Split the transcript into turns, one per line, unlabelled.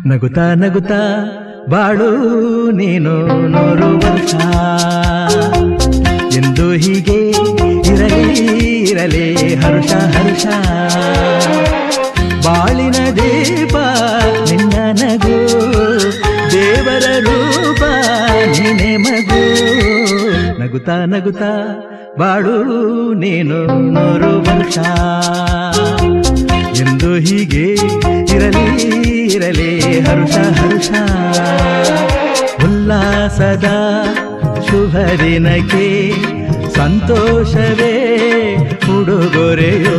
ನಗುತ್ತಾ ನಗುತ್ತಾ ಬಾಳು ನೀನು 100 ವರ್ಷ ಎಂದು ಹೀಗೆ ಇರಲಿ ಹರ್ಷ ಹರ್ಷ. ಬಾಳಿನ ದೀಪ ನಿನ್ನ ನಗು, ದೇವರ ರೂಪ ನೀನೆ ಮಗು. ನಗುತ್ತಾ ನಗುತ್ತಾ ಬಾಳು ನೀನು 100 ವರ್ಷ ಎಂದು ಹೀಗೆ ಇರಲಿ ಹರ್ಷ ಹರ್ಷ. ಉಲ್ಲಾಸದ ಶುಭ ದಿನಕ್ಕೆ ಸಂತೋಷವೇ ಉಡುಗೊರೆಯೋ.